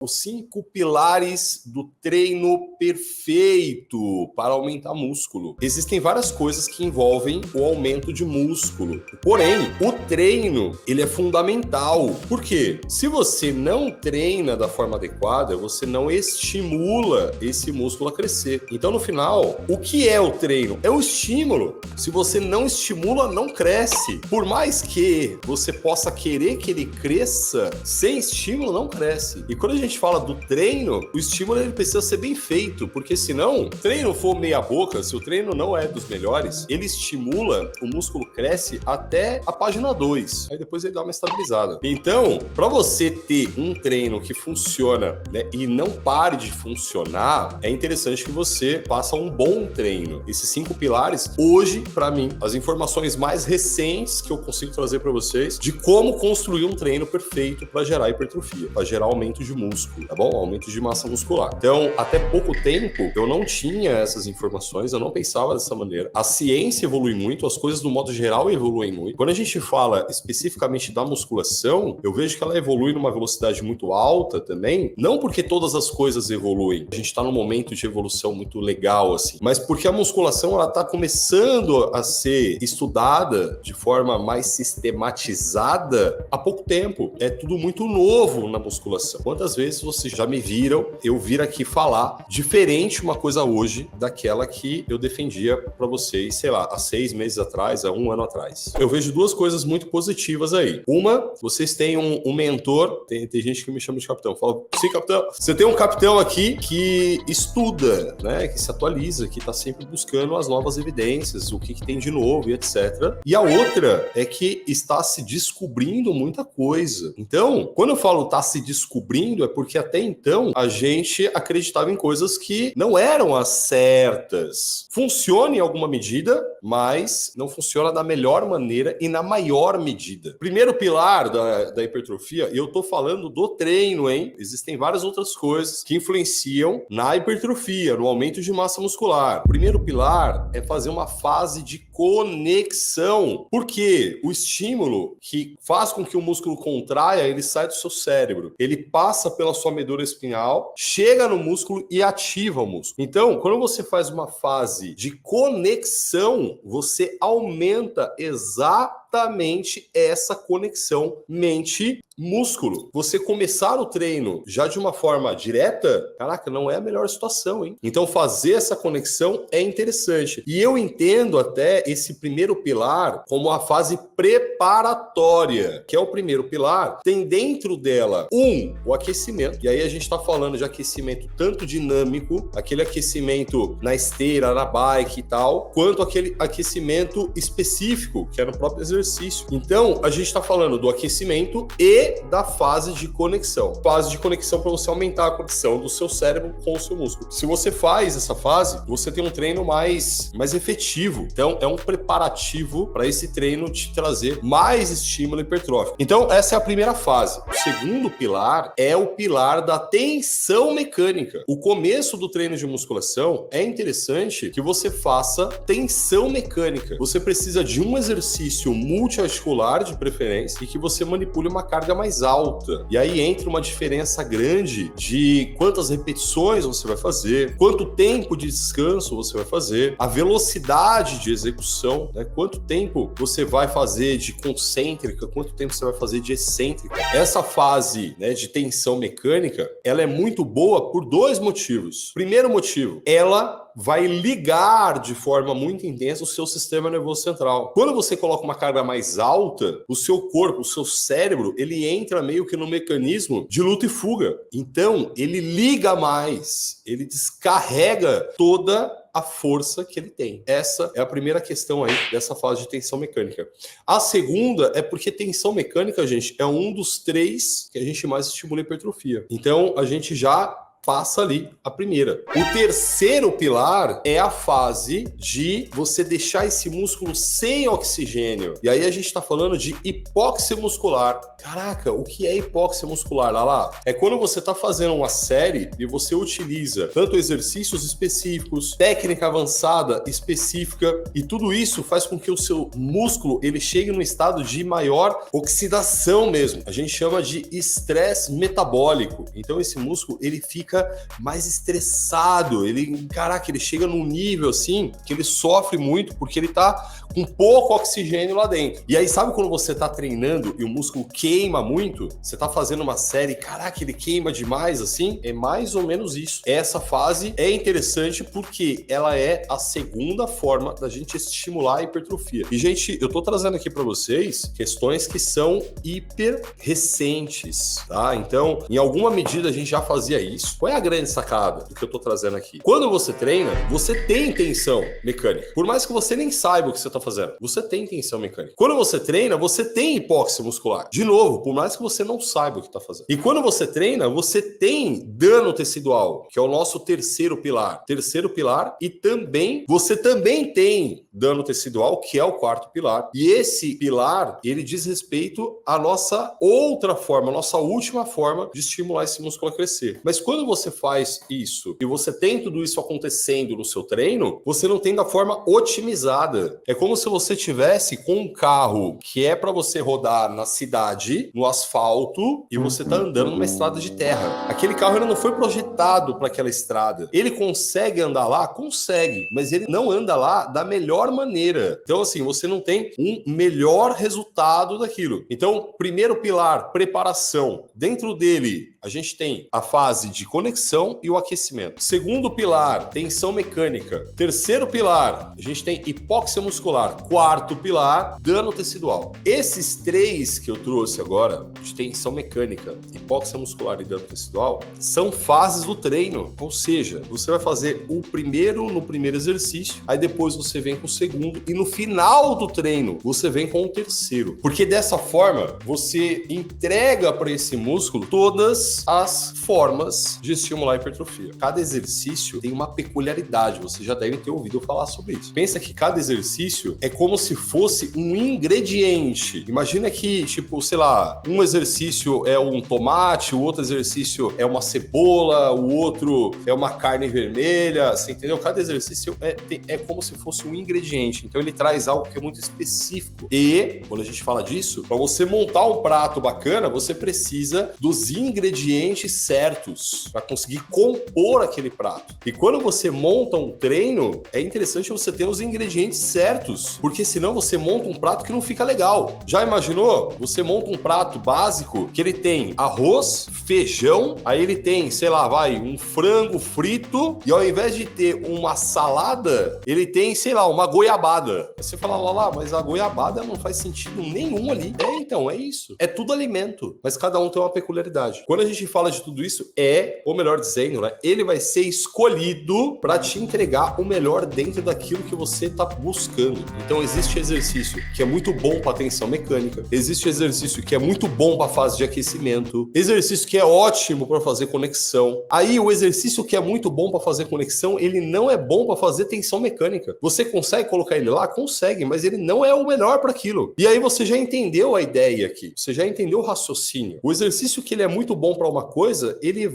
Os 5 pilares do treino perfeito para aumentar músculo. Existem várias coisas que envolvem o aumento de músculo. Porém, o treino, ele é fundamental. Por quê? Se você não treina da forma adequada, você não estimula esse músculo a crescer. Então, no final, o que é o treino? É o estímulo. Se você não estimula, não cresce. Por mais que você possa querer que ele cresça, sem estímulo não cresce. E quando a gente fala do treino, o estímulo ele precisa ser bem feito, porque senão, se o treino for meia boca, se o treino não é dos melhores, ele estimula, o músculo cresce até a página 2, aí depois ele dá uma estabilizada. Então, para você ter um treino que funciona, né, e não pare de funcionar, é interessante que você faça um bom treino. Esses 5 pilares, hoje, para mim, as informações mais recentes que eu consigo trazer para vocês de como construir um treino perfeito para gerar hipertrofia, para gerar aumento de músculo, tá bom? Aumento de massa muscular. Então, até pouco tempo, eu não tinha essas informações, eu não pensava dessa maneira. A ciência evolui muito, as coisas do modo geral evoluem muito. Quando a gente fala especificamente da musculação, eu vejo que ela evolui numa velocidade muito alta também, não porque todas as coisas evoluem, a gente está num momento de evolução muito legal, assim, mas porque a musculação, ela está começando a ser estudada de forma mais sistematizada há pouco tempo. É tudo muito novo na musculação. Quantas vezes vocês já me viram eu vir aqui falar diferente uma coisa hoje daquela que eu defendia para vocês, sei lá, há 6 meses atrás, há 1 ano atrás. Eu vejo 2 coisas muito positivas aí. Uma, vocês têm um mentor, tem gente que me chama de capitão, fala, sim, capitão. Você tem um capitão aqui que estuda, né, que se atualiza, que está sempre buscando as novas evidências, o que tem de novo e etc. E a outra é que está se descobrindo muita coisa. Então, quando eu falo tá se descobrindo, é porque até então a gente acreditava em coisas que não eram as certas. Funciona em alguma medida, mas não funciona da melhor maneira e na maior medida. Primeiro pilar da hipertrofia, e eu tô falando do treino, hein? Existem várias outras coisas que influenciam na hipertrofia, no aumento de massa muscular. O primeiro pilar é fazer uma fase de conexão. Por quê? O estímulo que faz com que o músculo contraia, ele sai do seu cérebro. Ele passa pela sua medula espinhal, chega no músculo e ativa o músculo. Então, quando você faz uma fase de conexão, você aumenta exatamente essa conexão mente-músculo. Você começar o treino já de uma forma direta, caraca, não é a melhor situação, hein? Então, fazer essa conexão é interessante. E eu entendo até esse primeiro pilar como a fase preparatória, que é o primeiro pilar. Tem dentro dela, o aquecimento. E aí a gente está falando de aquecimento tanto dinâmico, aquele aquecimento na esteira, na bike e tal, quanto aquele aquecimento específico, que é no próprio exercício. Então, a gente está falando do aquecimento e da fase de conexão. Fase de conexão para você aumentar a conexão do seu cérebro com o seu músculo. Se você faz essa fase, você tem um treino mais efetivo. Então, é um preparativo para esse treino te trazer mais estímulo hipertrófico. Então, essa é a primeira fase. O segundo pilar é o pilar da tensão mecânica. O começo do treino de musculação é interessante que você faça tensão mecânica. Você precisa de um exercício multiarticular de preferência e que você manipule uma carga mais alta. E aí entra uma diferença grande de quantas repetições você vai fazer, quanto tempo de descanso você vai fazer, a velocidade de execução, né? Quanto tempo você vai fazer de concêntrica, quanto tempo você vai fazer de excêntrica. Essa fase, né, de tensão mecânica, ela é muito boa por 2 motivos. Primeiro motivo, ela vai ligar de forma muito intensa o seu sistema nervoso central. Quando você coloca uma carga mais alta, o seu corpo, o seu cérebro, ele entra meio que no mecanismo de luta e fuga. Então, ele liga mais, ele descarrega toda a força que ele tem. Essa é a primeira questão aí dessa fase de tensão mecânica. A segunda é porque tensão mecânica, gente, é um dos 3 que a gente mais estimula a hipertrofia. Então, a gente já passa ali a primeira. O terceiro pilar é a fase de você deixar esse músculo sem oxigênio. E aí a gente está falando de hipóxia muscular. Caraca, o que é hipóxia muscular? Olha lá, é quando você está fazendo uma série e você utiliza tanto exercícios específicos, técnica avançada específica, e tudo isso faz com que o seu músculo ele chegue num estado de maior oxidação mesmo. A gente chama de estresse metabólico. Então esse músculo ele fica mais estressado, ele chega num nível assim que ele sofre muito porque ele tá com pouco oxigênio lá dentro. E aí sabe quando você tá treinando e o músculo queima muito? Você tá fazendo uma série, ele queima demais assim? É mais ou menos isso. Essa fase é interessante porque ela é a segunda forma da gente estimular a hipertrofia. E gente, eu tô trazendo aqui para vocês questões que são hiper recentes, tá? Então, em alguma medida a gente já fazia isso. Qual é a grande sacada do que eu tô trazendo aqui? Quando você treina, você tem tensão mecânica. Por mais que você nem saiba o que você tá fazendo, você tem tensão mecânica. Quando você treina, você tem hipóxia muscular. De novo, por mais que você não saiba o que tá fazendo. E quando você treina, você tem dano tecidual, que é o nosso terceiro pilar. Terceiro pilar, e também, você também tem dano tecidual, que é o quarto pilar. E esse pilar, ele diz respeito à nossa outra forma, a nossa última forma de estimular esse músculo a crescer. Mas quando você faz isso e você tem tudo isso acontecendo no seu treino, você não tem da forma otimizada. É como se você tivesse com um carro que é para você rodar na cidade, no asfalto, e você tá andando numa estrada de terra. Aquele carro ele não foi projetado para aquela estrada. Ele consegue andar lá? Consegue, mas ele não anda lá da melhor maneira. Então, assim, você não tem um melhor resultado daquilo. Então, primeiro pilar, preparação. Dentro dele, a gente tem a fase de conexão e o aquecimento. Segundo pilar, tensão mecânica. Terceiro pilar, a gente tem hipóxia muscular. Quarto pilar, dano tecidual. Esses três que eu trouxe agora, de tensão mecânica, hipóxia muscular e dano tecidual, são fases do treino. Ou seja, você vai fazer o primeiro no primeiro exercício, aí depois você vem com o segundo e no final do treino você vem com o terceiro. Porque dessa forma, você entrega para esse músculo todas as formas de estimular a hipertrofia. Cada exercício tem uma peculiaridade, você já deve ter ouvido falar sobre isso. Pensa que cada exercício é como se fosse um ingrediente. Imagina que, um exercício é um tomate, o outro exercício é uma cebola, o outro é uma carne vermelha, você entendeu? Cada exercício é como se fosse um ingrediente. Então ele traz algo que é muito específico. E, quando a gente fala disso, para você montar um prato bacana, você precisa dos ingredientes certos para conseguir compor aquele prato. E quando você monta um treino, é interessante você ter os ingredientes certos, porque senão você monta um prato que não fica legal. Já imaginou? Você monta um prato básico que ele tem arroz, feijão, aí ele tem, um frango frito, e ao invés de ter uma salada, ele tem, uma goiabada. Aí você fala, mas a goiabada não faz sentido nenhum ali. Então, é isso. É tudo alimento, mas cada um tem uma peculiaridade. Quando a gente fala de tudo isso, ou melhor dizendo, né, ele vai ser escolhido para te entregar o melhor dentro daquilo que você está buscando. Então, existe exercício que é muito bom para tensão mecânica, existe exercício que é muito bom para fase de aquecimento, exercício que é ótimo para fazer conexão. Aí, o exercício que é muito bom para fazer conexão, ele não é bom para fazer tensão mecânica. Você consegue colocar ele lá? Consegue, mas ele não é o melhor para aquilo. E aí, você já entendeu a ideia aqui, você já entendeu o raciocínio. O exercício que ele é muito bom para uma coisa, ele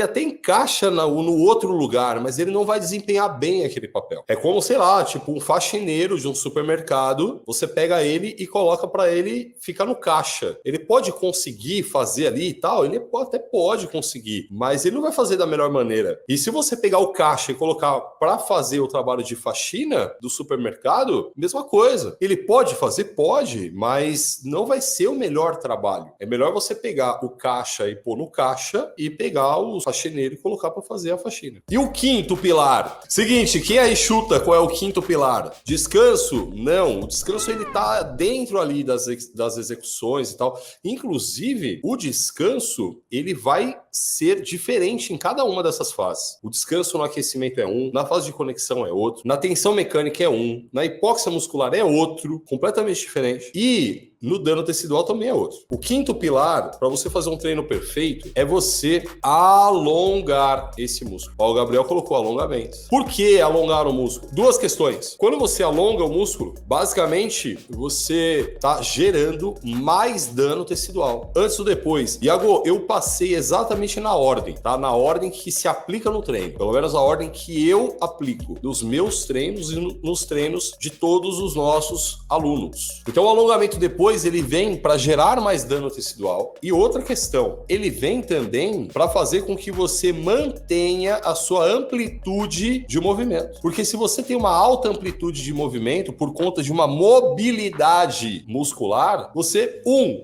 até encaixa no outro lugar, mas ele não vai desempenhar bem aquele papel. É como, um faxineiro de um supermercado, você pega ele e coloca para ele ficar no caixa. Ele pode conseguir fazer ali e tal, ele até pode conseguir, mas ele não vai fazer da melhor maneira. E se você pegar o caixa e colocar para fazer o trabalho de faxina do supermercado, mesma coisa. Ele pode fazer? Pode, mas não vai ser o melhor trabalho. É melhor você pegar o caixa e pôr no caixa e pegar o faxineiro e colocar para fazer a faxina. E o quinto pilar? Seguinte, quem aí chuta qual é o quinto pilar? Descanso? Não, o descanso ele tá dentro ali das execuções e tal. Inclusive, o descanso, ele vai ser diferente em cada uma dessas fases. O descanso no aquecimento é um, na fase de conexão é outro, na tensão mecânica é um, na hipóxia muscular é outro, completamente diferente. E no dano tecidual também é outro. O quinto pilar, para você fazer um treino perfeito, é você alongar esse músculo. Ó, o Gabriel colocou alongamento. Por que alongar o músculo? Duas questões. Quando você alonga o músculo, basicamente você está gerando mais dano tecidual. Antes ou depois. Iago, eu passei exatamente na ordem, tá? Na ordem que se aplica no treino. Pelo menos a ordem que eu aplico nos meus treinos e nos treinos de todos os nossos alunos. Então o alongamento depois ele vem para gerar mais dano tecidual. E outra questão, ele vem também para fazer com que você mantenha a sua amplitude de movimento. Porque se você tem uma alta amplitude de movimento por conta de uma mobilidade muscular, você,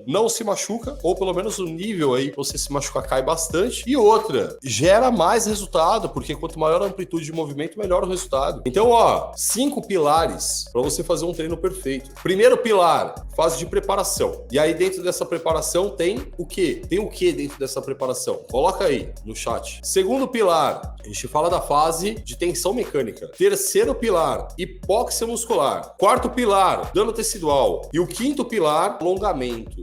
não se machuca, ou pelo menos o nível aí você se machucar cai bastante. E outra, gera mais resultado, porque quanto maior a amplitude de movimento, melhor o resultado. Então, 5 pilares para você fazer um treino perfeito. Primeiro pilar, fase de preparação. E aí dentro dessa preparação tem o quê? Tem o quê dentro dessa preparação? Coloca aí no chat. Segundo pilar, a gente fala da fase de tensão mecânica. Terceiro pilar, hipóxia muscular. Quarto pilar, dano tecidual. E o quinto pilar, alongamento.